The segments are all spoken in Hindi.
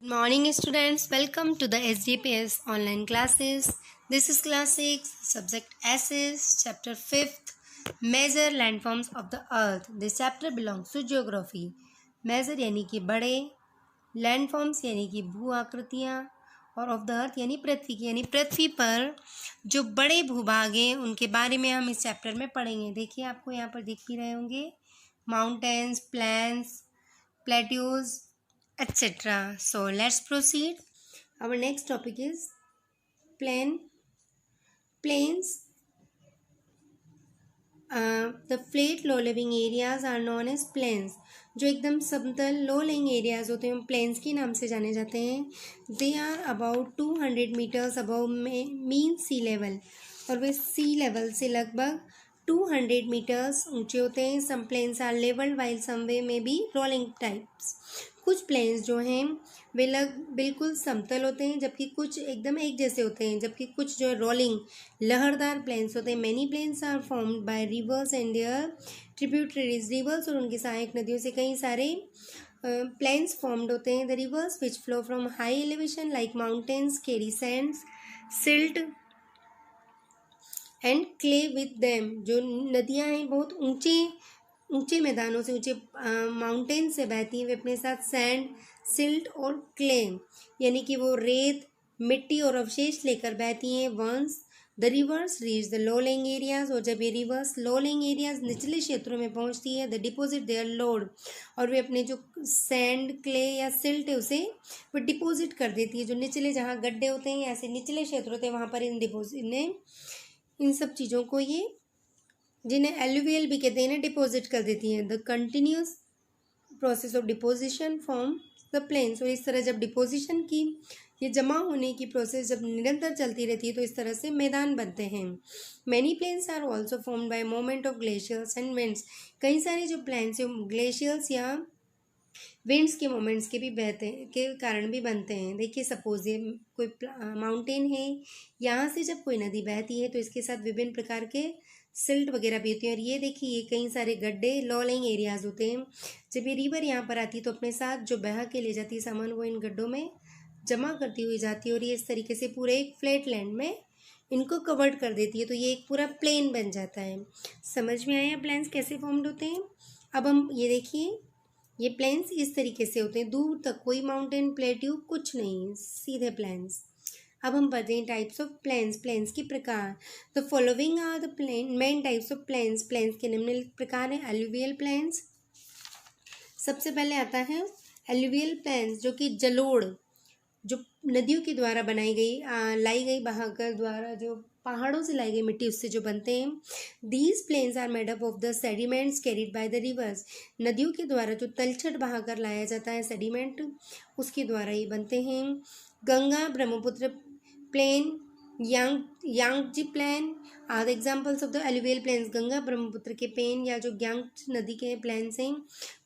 Good morning, students. Welcome to the SGPS online classes. This is class 6, subject Essays, chapter 5th, Major Landforms of the Earth. This chapter belongs to Geography. Major यानी कि बड़े, लैंडफॉर्म्स यानी कि भू आकृतियाँ, और ऑफ द अर्थ यानी पृथ्वी की, यानी पृथ्वी पर जो बड़े भूभाग हैं उनके बारे में हम इस चैप्टर में पढ़ेंगे. देखिए, आपको यहाँ पर दिख भी रहे होंगे mountains, plans, plateaus, etc. So let's proceed. Our next topic is plains. The flat low lying areas are known as plains. जो एकदम समतल लो lying areas होते हैं plains के नाम से जाने जाते हैं. They are about 200 meters above mean sea level. और वे sea level से लगभग 200 meters ऊंचे होते हैं. Some plains are level while some may be rolling types. कुछ प्लेन्स जो हैं वे बिल्कुल समतल होते हैं, जबकि कुछ एकदम एक जैसे होते हैं, जबकि कुछ जो रोलिंग लहरदार प्लेन्स होते हैं. Many plains are formed by rivers and their tributaries. Rivers और उनकी सहायक नदियों से कई सारे प्लेन्स फॉर्म्ड होते हैं. The reverse which flow from high elevation like mountains carry Sands, silt and clay with them. जो नदियाँ हैं बहुत ऊंचे मैदानों से, ऊंचे माउंटेन से बहती हैं. वे अपने साथ सैंड, सिल्ट और क्ले यानी कि वो रेत, मिट्टी और अवशेष लेकर बहती हैं. Once the rivers reach the low lying areas. और जब ये रिवर्स लो लेइंग एरियाज निचले क्षेत्रों में पहुंचती है, द डिपोजिट देयर लोड. और वे अपने जो सैंड, क्ले या सिल्ट है उसे वो डिपोजिट कर देती है. जो निचले जहाँ गड्ढे होते हैं, ऐसे निचले क्षेत्र होते हैं, वहाँ पर इन सब चीज़ों को ये, जिन्हें एलुवियल भी कहते हैं, डिपॉजिट कर देती हैं. The continuous process of deposition form the plains. और इस तरह जब डिपोजिशन की, ये जमा होने की प्रोसेस जब निरंतर चलती रहती है, तो इस तरह से मैदान बनते हैं. Many plains are also formed by movement of glaciers and winds. कई सारे जो प्लेन्स हैं ग्लेशियर्स या विंड्स के मोमेंट्स के भी के कारण भी बनते हैं. देखिए, सपोज ये कोई माउंटेन है, यहाँ से जब कोई नदी बहती है तो इसके साथ विभिन्न प्रकार के सिल्ट वगैरह भी होती हैं. और ये देखिए, ये कई सारे गड्ढे लो लेइंग एरियाज होते हैं. जब ये रिवर यहाँ पर आती है तो अपने साथ जो बहा के ले जाती है सामान, वो इन गड्ढों में जमा करती हुई जाती है. और ये इस तरीके से पूरे एक फ्लैट लैंड में इनको कवर्ड कर देती है. तो ये एक पूरा प्लेन बन जाता है. समझ में आया प्लेन्स कैसे फॉर्म्ड होते हैं? अब हम ये देखिए, ये प्लेन्स इस तरीके से होते हैं. दूर तक कोई माउंटेन, प्लेट्यू कुछ नहीं, सीधे प्लेन्स. अब हम पढ़ते हैं टाइप्स ऑफ प्लेन्स के प्रकार. The following are the main types of plains के निम्नलिखित प्रकार हैं. एलुवियल प्लेन्स, सबसे पहले आता है एलुवियल प्लेन्स, जो कि जलोढ़, जो नदियों के द्वारा बनाई गई, लाई गई बहाकर द्वारा, जो पहाड़ों से लाई गई मिट्टी उससे जो बनते हैं. These plains are made up of the sediments carried by the rivers. नदियों के द्वारा जो तलछट बहाकर लाया जाता है सेडिमेंट, उसके द्वारा ये बनते हैं. Ganga Brahmaputra plain, Yangtze plain are the examples of the alluvial plains. Ganga Brahmaputra के प्लेन या जो यांग नदी के प्लेन्स हैं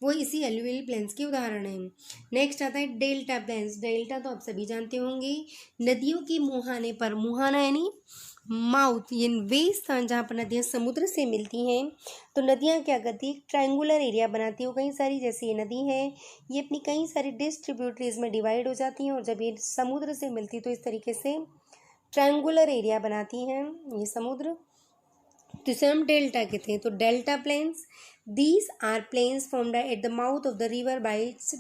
वो इसी एलुवियल प्लेन्स के उदाहरण हैं. नेक्स्ट आता है डेल्टा प्लेन्स. डेल्टा तो आप सभी जानते होंगे, नदियों के मुहाने पर, मुहाना यानी माउथ, ये वे स्थान जहाँ पर नदियाँ समुद्र से मिलती हैं तो नदियाँ क्या करती है, ट्रायंगुलर एरिया बनाती है. कई सारी, जैसे ये नदी है, ये अपनी कई सारी डिस्ट्रीब्यूटरीज में डिवाइड हो जाती हैं. और जब ये समुद्र से मिलती तो इस तरीके से ट्रायंगुलर एरिया बनाती हैं ये समुद्र, तो इसे हम डेल्टा कहते हैं. तो delta plains, these are plains formed at the mouth of the river by its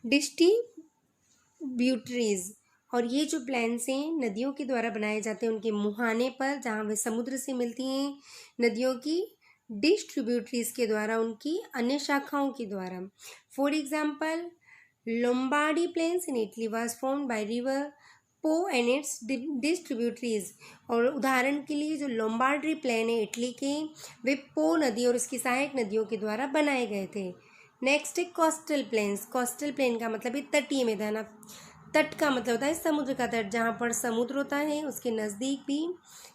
distributaries. और ये जो प्लेन्स हैं नदियों के द्वारा बनाए जाते हैं उनके मुहाने पर, जहाँ वे समुद्र से मिलती हैं, नदियों की डिस्ट्रीब्यूटरीज के द्वारा, उनकी अन्य शाखाओं के द्वारा. For example, Lombardy plains in Italy was formed by river Po and its distributaries. और उदाहरण के लिए जो लोम्बार्डी प्लेन है इटली के, वे पो नदी और इसकी सहायक नदियों के द्वारा बनाए गए थे. नेक्स्ट है कोस्टल प्लेन्स. कोस्टल प्लेन का मतलब है तटीय मैदान. तट का मतलब होता है समुद्र का तट, जहाँ पर समुद्र होता है उसके नज़दीक भी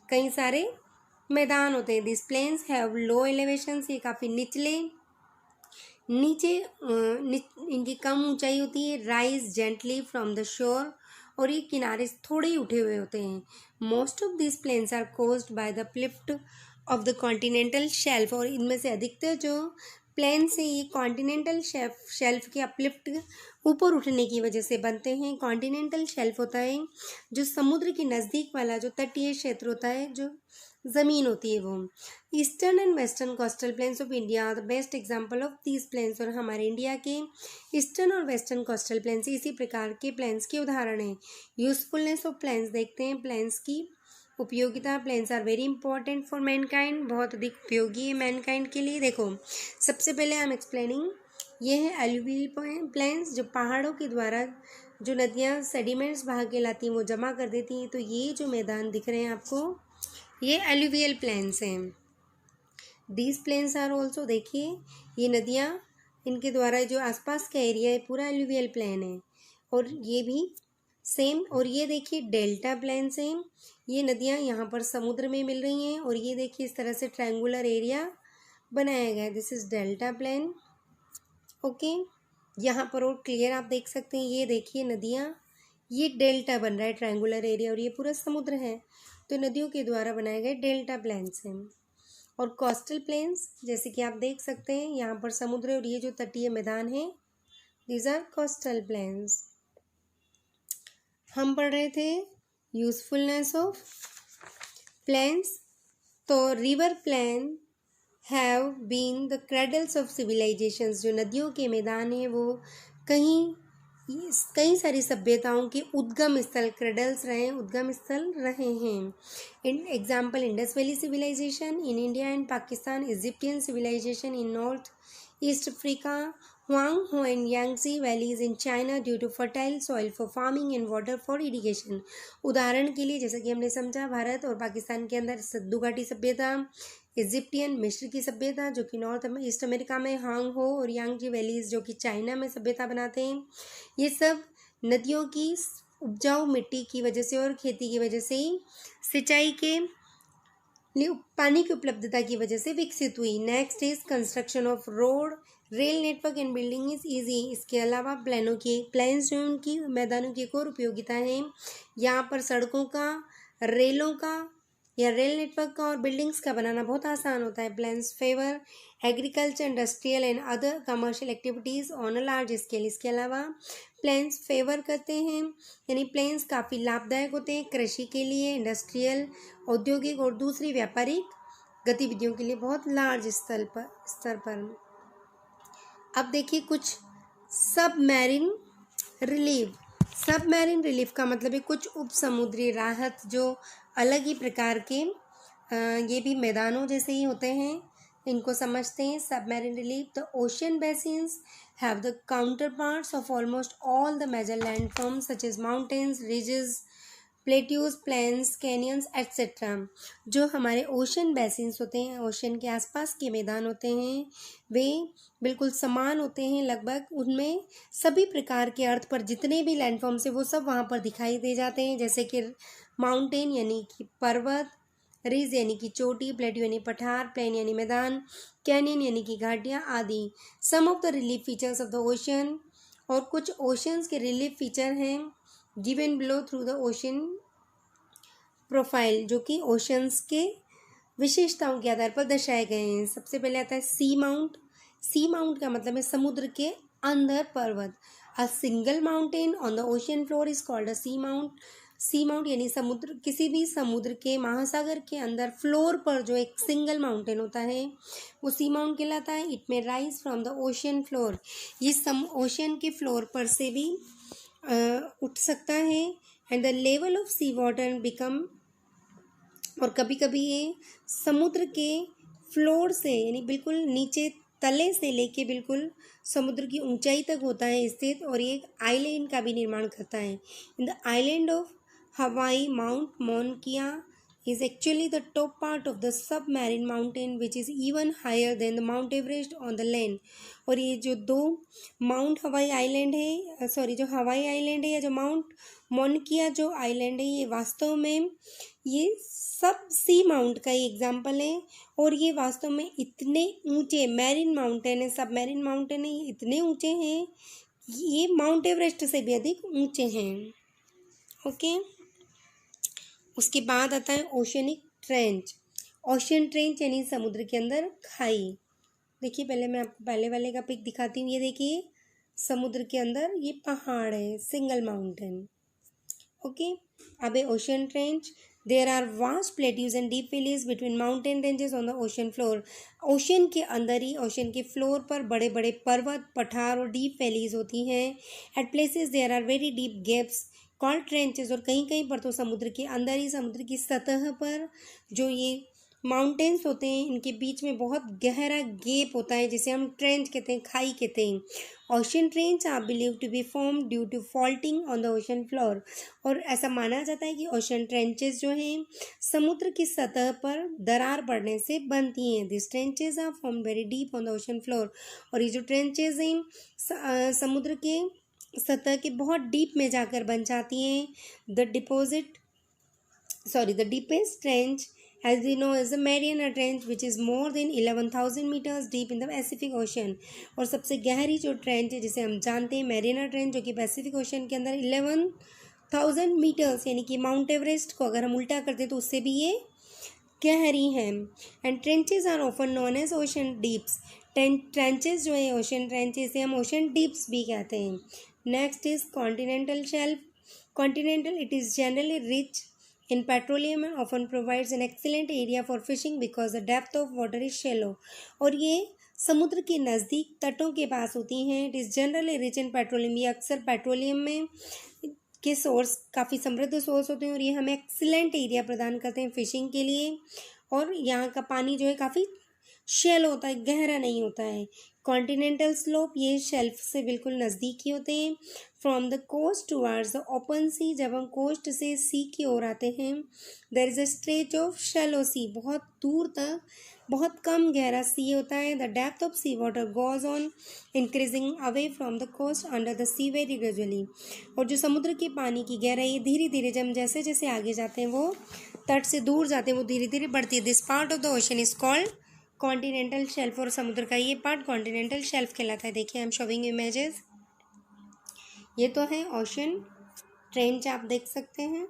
कई सारे मैदान होते हैं. This plains have low elevations. ये काफ़ी नीचे इनकी कम ऊंचाई होती है. Rise gently from the shore. और ये किनारे थोड़े ही उठे हुए होते हैं. Most of this plains are caused by the uplift of the continental shelf. और इनमें से अधिकतर जो प्लेन से ये कॉन्टिनेंटल शेल्फ के अपलिफ्ट ऊपर उठने की वजह से बनते हैं। कॉन्टिनेंटल शेल्फ होता है जो समुद्र के नज़दीक वाला जो तटीय क्षेत्र होता है, जो ज़मीन होती है वो। Eastern and western coastal plains of India are the best example of these plains. और हमारे इंडिया के ईस्टर्न और वेस्टर्न कोस्टल प्लेन्स इसी प्रकार के प्लेन्स के उदाहरण हैं। यूजफुलनेस ऑफ प्लेन्स देखते हैं, प्लेन्स की उपयोगिता। Plains are very important for mankind, बहुत अधिक उपयोगी है मैनकाइंड के लिए। देखो, सबसे पहले आई एम एक्सप्लेनिंग, ये है एलुवियल प्लेन्स, जो पहाड़ों के द्वारा जो नदियाँ सेडिमेंट्स बहा के लाती हैं वो जमा कर देती हैं। तो ये जो मैदान दिख रहे हैं आपको, ये एलुवियल प्लेन्स हैं। दीज प्लेन्स आर ऑल्सो, देखिए ये नदियाँ, इनके द्वारा जो आसपास का एरिया है पूरा एलुवियल प्लेन है। और ये भी सेम। और ये देखिए डेल्टा प्लेन्स हैं, ये नदियाँ यहाँ पर समुद्र में मिल रही हैं। और ये देखिए इस तरह से ट्रायंगुलर एरिया बनाया गया है, this is delta plain. Okay, यहाँ पर और क्लियर आप देख सकते हैं, ये देखिए नदियाँ, ये डेल्टा बन रहा है ट्रायंगुलर एरिया, और ये पूरा समुद्र है। तो नदियों के द्वारा बनाए गए डेल्टा प्लेन्स हैं। और कोस्टल प्लेन्स, जैसे कि आप देख सकते हैं यहाँ पर समुद्र और ये जो तटीय मैदान है, दीज आर कोस्टल प्लेन्स। हम पढ़ रहे थे यूजफुलनेस ऑफ प्लेन्स। तो river plain have been the cradles of civilisations, जो नदियों के मैदान हैं वो कई सारी सभ्यताओं के उद्गम स्थल, क्रेडल्स रहे, उद्गम स्थल रहे हैं। In example Indus valley civilisation in India and Pakistan, Egyptian civilisation in north east Africa, Huanghe and Yangtze valleys in China due to fertile soil for farming and water for irrigation। उदाहरण के लिए, जैसा कि हमने समझा, भारत और पाकिस्तान के अंदर सिद्धू घाटी सभ्यता, इजिप्टियन मिस्र की सभ्यता जो कि नॉर्थ ईस्ट अमेरिका में, हांगहो और यांगजी वैलीज जो कि चाइना में सभ्यता बनाते हैं, ये सब नदियों की उपजाऊ मिट्टी की वजह से और खेती की वजह से ही, सिंचाई के पानी की उपलब्धता की वजह से विकसित हुई। Next is construction of road, rail network and building is easy. इसके अलावा प्लेन्स जो उनकी मैदानों की एक और उपयोगिता है, यहाँ पर सड़कों का, रेलों का या रेल नेटवर्क का और बिल्डिंग्स का बनाना बहुत आसान होता है। Plains favour agriculture, industrial and other commercial activities on a large scale. इसके अलावा प्लेन्स फेवर करते हैं, यानी प्लेन्स काफ़ी लाभदायक होते हैं कृषि के लिए, इंडस्ट्रियल, औद्योगिक और दूसरी व्यापारिक गतिविधियों के लिए बहुत लार्ज स्तर पर। अब देखिए कुछ सबमैरिन रिलीफ। सबमैरिन रिलीफ का मतलब है कुछ उपसमुद्री राहत जो अलग ही प्रकार के ये भी मैदानों जैसे ही होते हैं, इनको समझते हैं। Submarine relief, the ocean basins have the counterparts of almost all the major landforms such as mountains, ridges, plateaus, plains, canyons etcetera. जो हमारे ओशन बेसिन्स होते हैं, ओशन के आसपास के मैदान होते हैं, वे बिल्कुल समान होते हैं लगभग। उनमें सभी प्रकार के अर्थ पर जितने भी लैंडफॉर्म्स हैं वो सब वहाँ पर दिखाई दे जाते हैं, जैसे कि माउंटेन यानी कि पर्वत, रिज यानी कि चोटी, प्लेट्यू यानी पठार, प्लेन यानी मैदान, कैनियन यानी कि घाटियाँ आदि। Some of the relief features of the ocean, और कुछ ओशंस के रिलीफ फीचर हैं given below through the ocean profile, जो कि ओशंस के विशेषताओं के आधार पर दर्शाए गए हैं। सबसे पहले आता है सी माउंट। सी माउंट का मतलब है समुद्र के अंदर पर्वत। A single mountain on the ocean floor is called a sea mount. Sea mount यानी समुद्र, किसी भी समुद्र के, महासागर के अंदर फ्लोर पर जो एक सिंगल माउंटेन होता है वो सी माउंट कहलाता है। It may rise from the ocean floor, ये ओशन के फ्लोर पर से भी उठ सकता है। And the level of sea water become, और कभी कभी ये समुद्र के फ्लोर से यानी बिल्कुल नीचे तले से लेके बिल्कुल समुद्र की ऊंचाई तक होता है स्थित, और ये एक आइलैंड का भी निर्माण करता है। In the island of Hawaii, Mount Mauna Kea is actually the top part of the submarine mountain which is even higher than the Mount Everest on the land। और ये जो दो माउंट हवाई आइलैंड है, जो हवाई आइलैंड है या जो माउंट मोनकिया जो आइलैंड है, ये वास्तव में ये सब सी माउंट का ही एग्जाम्पल है। और ये वास्तव में इतने ऊंचे मैरिन माउंटेन है, सब मैरिन माउंटेन है, ये इतने ऊंचे हैं, ये माउंट एवरेस्ट से भी अधिक ऊंचे हैं। ओके, उसके बाद आता है ओशनिक ट्रेंच। ओशन ट्रेंच यानी समुद्र के अंदर खाई। देखिए पहले मैं आपको पहले वाले का पिक दिखाती हूँ। ये देखिए समुद्र के अंदर ये पहाड़ है, सिंगल माउंटेन। ओके, अब है ocean trench. There are vast plateaus and deep valleys between mountain ranges on the ocean floor. Ocean के अंदर ही, ओशन के फ्लोर पर बड़े बड़े पर्वत, पठार और डीप वैलीज होती हैं। At places there are very deep gaps called trenches. और कहीं कहीं पर तो समुद्र के अंदर ही, समुद्र की सतह पर जो ये माउंटेन्स होते हैं, इनके बीच में बहुत गहरा गेप होता है, जिसे हम ट्रेंच कहते हैं, खाई कहते हैं। Ocean trench are believe to be form due to faulting on the ocean floor. और ऐसा माना जाता है कि ओशन ट्रेंचेस जो हैं समुद्र की सतह पर दरार पड़ने से बनती हैं। This trenches are form very deep on the ocean floor. और ये जो ट्रेंचेस हैं समुद्र के सतह के बहुत डीप में जाकर बन जाती हैं। The deepest trench, as we know, is the Mariana Trench, which is more than 11,000 meters deep in the Pacific Ocean. और सबसे गहरी जो ट्रेंच है जिसे हम जानते हैं मैरियाना ट्रेंच, जो कि पैसिफिक ओशन के अंदर 11,000 मीटर्स, यानी कि माउंट एवरेस्ट को अगर हम उल्टा करते तो उससे भी ये गहरी हैं। And trenches are often known as ocean deeps. Trenches जो है ओशन ट्रेंचेस से हम ओशन डीप्स भी कहते हैं। Next is continental shelf. Continental, it is generally rich in petroleum and often provides an excellent area for fishing because the depth of water is shallow। और ये समुद्र के नज़दीक तटों के पास होती हैं। It is generally rich in petroleum. ये अक्सर पेट्रोलियम में के सोर्स काफ़ी समृद्ध सोर्स होते हैं और ये हमें एक्सीलेंट एरिया प्रदान करते हैं फिशिंग के लिए। और यहाँ का पानी जो है काफ़ी शेल होता है, गहरा नहीं होता है। कॉन्टिनेंटल स्लोप, ये शेल्फ से बिल्कुल नज़दीक ही होते हैं। From the coast towards the open sea, जब हम कोस्ट से सी की ओर आते हैं, there is a stretch of shallow sea, बहुत दूर तक बहुत कम गहरा सी होता है। The depth of sea water goes on increasing away from the coast under the sea very gradually. और जो समुद्र के पानी की गहराई धीरे धीरे, जब जैसे जैसे आगे जाते हैं वो तट से दूर जाते हैं, वो धीरे धीरे बढ़ती है। This part of the ocean is called continental shelf. और समुद्र का ये पार्ट कॉन्टिनेंटल शेल्फ कहलाता है। देखिए आई एम शोविंग इमेजेस। ये तो है ओशन ट्रेंच, आप देख सकते हैं।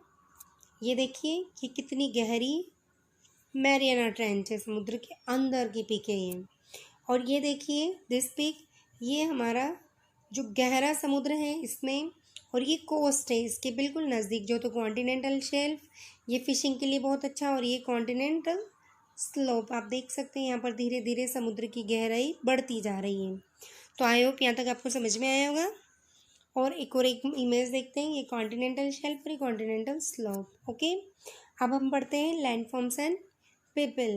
ये देखिए कि कितनी गहरी मैरियाना ट्रेंच है, समुद्र के अंदर की पिक है ये। और ये देखिए दिस पिक, ये हमारा जो गहरा समुद्र है इसमें, और ये कोस्ट है इसके बिल्कुल नज़दीक जो तो कॉन्टिनेंटल शेल्फ, ये फिशिंग के लिए बहुत अच्छा। और ये कॉन्टिनेंटल स्लोप, आप देख सकते हैं यहाँ पर धीरे धीरे समुद्र की गहराई बढ़ती जा रही है। तो आई होप यहाँ तक आपको समझ में आया होगा। और एक इमेज देखते हैं, ये कॉन्टिनेंटल शेल्फ और कॉन्टिनेंटल स्लोप। ओके, अब हम पढ़ते हैं landforms and people.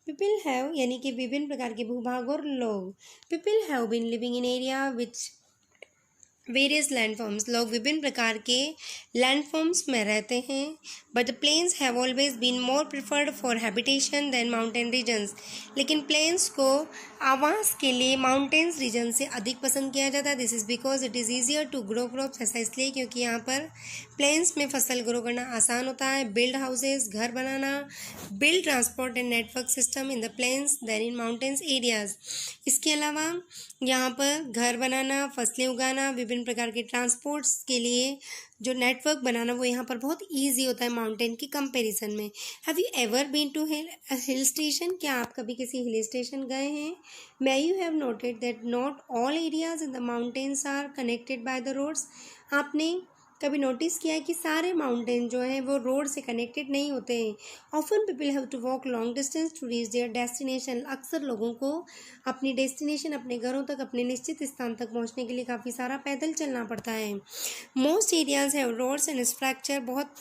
People have, यानी कि विभिन्न प्रकार के भूभाग और लोग। People have been living in area which various landforms, लोग विभिन्न प्रकार के लैंडफॉर्म्स में रहते हैं। But the plains have always been more preferred for habitation than mountain regions. लेकिन प्लेन्स को आवास के लिए माउंटेन्स रीजन से अधिक पसंद किया जाता है। This is because it is easier to grow crops. ऐसा इसलिए क्योंकि यहाँ पर प्लेन्स में फसल ग्रो करना आसान होता है। बिल्ड हाउसेज, घर बनाना, build transport and network system in the plains than in mountains areas. इसके अलावा यहाँ पर घर बनाना, फसलें उगाना, विभिन्न प्रकार के ट्रांसपोर्ट्स के लिए जो नेटवर्क बनाना, वो यहाँ पर बहुत ईजी होता है माउंटेन की कंपैरिजन में। Have you ever been to hill station? क्या आप कभी किसी हिल स्टेशन गए हैं? May you have noted that not all areas in the mountains are connected by the roads. आपने कभी नोटिस किया है कि सारे माउंटेन जो हैं वो रोड से कनेक्टेड नहीं होते हैं। Often people have to walk long distance to reach their destination. अक्सर लोगों को अपनी डेस्टिनेशन, अपने घरों तक, अपने निश्चित स्थान तक पहुंचने के लिए काफ़ी सारा पैदल चलना पड़ता है। Most areas have roads and infrastructure, बहुत,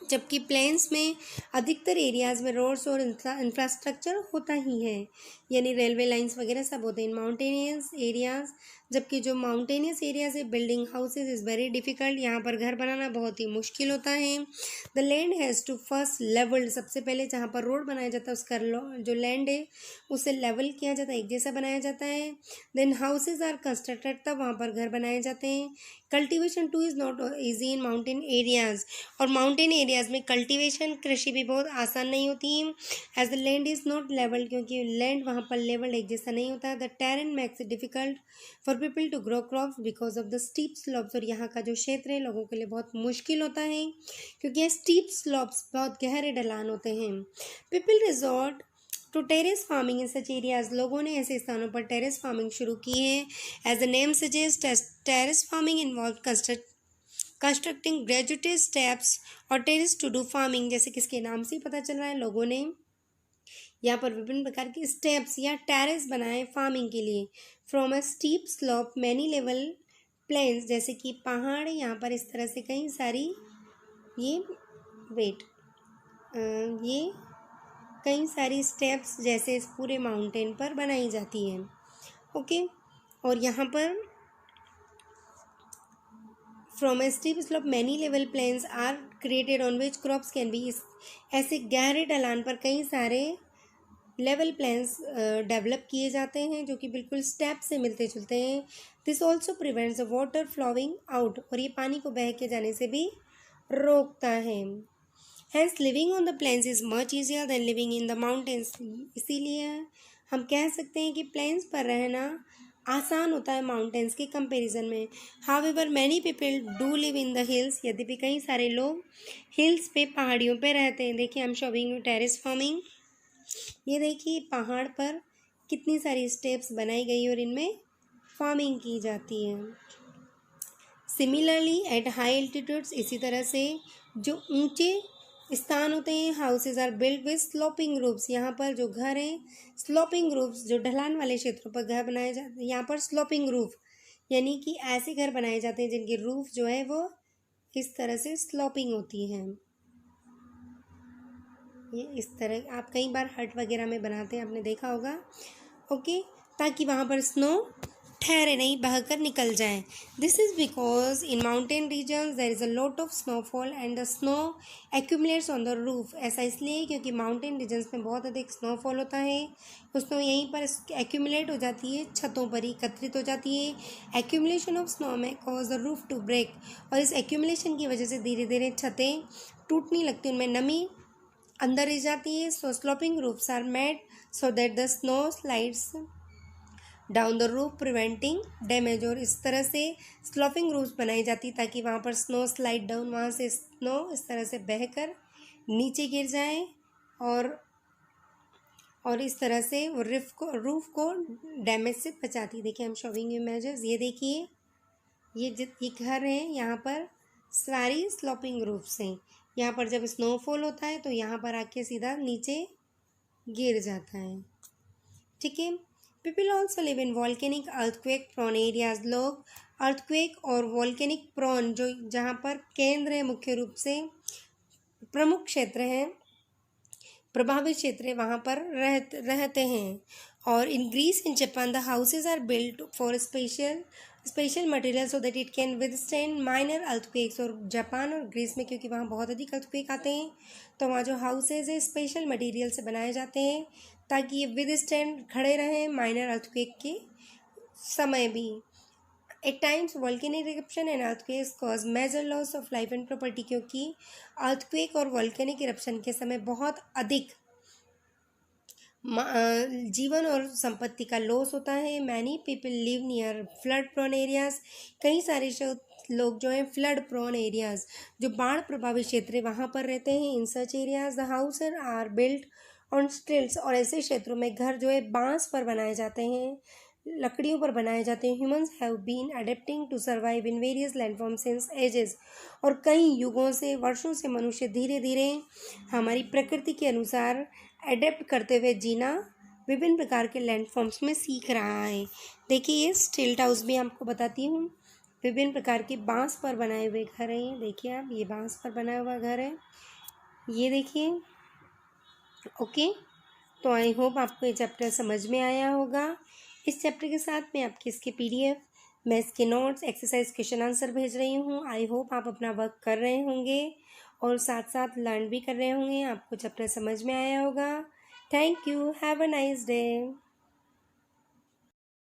जबकि प्लेन्स में अधिकतर एरियाज़ में रोड्स और इंफ्रास्ट्रक्चर होता ही है, यानी रेलवे लाइंस वगैरह सब होते हैं इन माउंटेनियस एरियाज़। जबकि जो माउंटेनियस एरियाज है, building houses is very difficult, यहाँ पर घर बनाना बहुत ही मुश्किल होता है। The land has to first levelled, सबसे पहले जहाँ पर रोड बनाया जाता है उसका जो लैंड है उसे लेवल किया जाता है, एक जैसा बनाया जाता है। देन हाउसेज आर कंस्ट्रक्टेड, तब वहाँ पर घर बनाए जाते हैं। Cultivation too is not easy in mountain areas, और माउंटेन एरियाज़ में कल्टिवेशन, कृषि भी बहुत आसान नहीं होती है। As the land is not levelled, क्योंकि लैंड वहाँ पर लेवल्ड एक जैसा नहीं होता है। The terrain makes it difficult for people to grow crops because of the steep slopes, और यहाँ का जो क्षेत्र है लोगों के लिए बहुत मुश्किल होता है क्योंकि ये स्टीप स्लोप्स, बहुत गहरे ढलान होते हैं। People resort to terrace farming in such areas, लोगों ने ऐसे स्थानों पर टेरेस फार्मिंग शुरू की है। As the name suggest, terrace farming involve constructing graduated steps और टेरेस टू डू फार्मिंग, जैसे किसके नाम से पता चल रहा है, लोगों ने यहाँ पर विभिन्न प्रकार के स्टेप्स या टेरेस बनाए फार्मिंग के लिए। From a steep slope many level plains, जैसे कि पहाड़, यहाँ पर इस तरह से कई सारी ये कई सारी स्टेप्स जैसे इस पूरे माउंटेन पर बनाई जाती हैं। ओके, और यहाँ पर from a steep slope many level plains are created on which crops can be, ऐसे गहरे ढलान पर कई सारे लेवल प्लेन्स डेवलप किए जाते हैं जो कि बिल्कुल स्टेप से मिलते जुलते हैं। This also prevents water flowing out, और ये पानी को बह के जाने से भी रोकता है। Hence living on the plains is much easier than living in the mountains, इसीलिए हम कह सकते हैं कि प्लेन्स पर रहना आसान होता है माउंटेन्स के कंपैरिजन में। However many people do live in the hills, यद्यपि कई सारे लोग हिल्स पे, पहाड़ियों पे रहते हैं। देखिए, I am showing you terrace farming. ये देखिए पहाड़ पर कितनी सारी स्टेप्स बनाई गई और इनमें फार्मिंग की जाती है। सिमिलरली एट हाई एल्टीट्यूड्स, इसी तरह से जो ऊंचे स्थान होते हैं, houses are build with sloping roofs, यहाँ पर जो घर हैं स्लोपिंग रूफ्स, जो ढलान वाले क्षेत्रों पर घर बनाए जाते हैं, यहाँ पर स्लोपिंग रूफ यानी कि ऐसे घर बनाए जाते हैं जिनकी रूफ जो है वो इस तरह से स्लोपिंग होती है। ये इस तरह आप कई बार हट वगैरह में बनाते हैं, आपने देखा होगा। ओके, ताकि वहाँ पर स्नो ठहरे नहीं, बहकर निकल जाए। This is because in mountain regions there is a lot of snowfall and the snow accumulates on the roof, ऐसा इसलिए क्योंकि माउंटेन रीजन्स में बहुत अधिक स्नोफॉल होता है, तो स्नो यहीं पर एक्यूमुलेट हो जाती है, छतों पर एकत्रित हो जाती है। Accumulation of snow may cause the roof to break, और इस एक्यूमुलेशन की वजह से धीरे धीरे छतें टूटने लगती हैं, उनमें नमी अंदर रह जाती है। So sloping roofs are made so that the snow slides down the roof preventing damage, और इस तरह से स्लोपिंग रूफ्स बनाई जाती ताकि वहाँ पर स्नो स्लाइड डाउन, वहाँ से स्नो इस तरह से बहकर नीचे गिर जाए और इस तरह से वो रूफ को डैमेज से बचाती। देखिए, I am showing you images. ये देखिए, ये घर है, यहाँ पर सारी स्लोपिंग रूफ्स हैं। यहाँ पर जब स्नोफॉल होता है तो यहाँ पर आके सीधा नीचे गिर जाता है। ठीक है। People also live in volcanic earthquake prone areas, लोग अर्थक्वेक और वॉल्केनिक प्रोन, जो जहाँ पर केंद्र है, मुख्य रूप से प्रमुख क्षेत्र हैं, प्रभावित क्षेत्र है, वहाँ पर रहते हैं। और in Greece in Japan the houses are built for special material so that it can withstand minor earthquakes, और जापान और ग्रीस में क्योंकि वहाँ बहुत अधिक अर्थक्वेक आते हैं तो वहाँ जो हाउसेज है स्पेशल मटेरियल से बनाए जाते हैं ताकि ये विदस्टैंड, खड़े रहें माइनर अर्थक्वेक के समय भी। At times volcanic eruption and earthquakes cause major loss of life and property, क्योंकि अर्थक्वेक और वॉल्केनिक इरप्शन के समय बहुत अधिक जीवन और संपत्ति का लॉस होता है। Many people live near flood prone areas, कई सारे लोग जो हैं फ्लड प्रोन एरियाज, जो बाढ़ प्रभावित क्षेत्र है, वहाँ पर रहते हैं। In such areas the houses are built on stilts, और ऐसे क्षेत्रों में घर जो है बांस पर बनाए जाते हैं, लकड़ियों पर बनाए जाते हैं। Humans have been adapting to survive in various landform since ages, और कई युगों से, वर्षों से मनुष्य धीरे धीरे हमारी प्रकृति के अनुसार अडेप्ट करते हुए जीना विभिन्न प्रकार के लैंडफॉर्म्स में सीख रहा है। देखिए, ये स्टिल्ट हाउस भी आपको बताती हूँ, विभिन्न प्रकार के बांस पर बनाए हुए घर हैं। ये देखिए आप, ये बांस पर बना हुआ घर है, ये देखिए। ओके, तो आई होप आपको ये चैप्टर समझ में आया होगा। इस चैप्टर के साथ मैं आपकी इसके PDF, मैं इसके नोट्स, एक्सरसाइज, क्वेश्चन आंसर भेज रही हूँ। आई होप आप अपना वर्क कर रहे होंगे और साथ साथ लर्न भी कर रहे होंगे, आपको चैप्टर समझ में आया होगा। Thank you, have a nice day.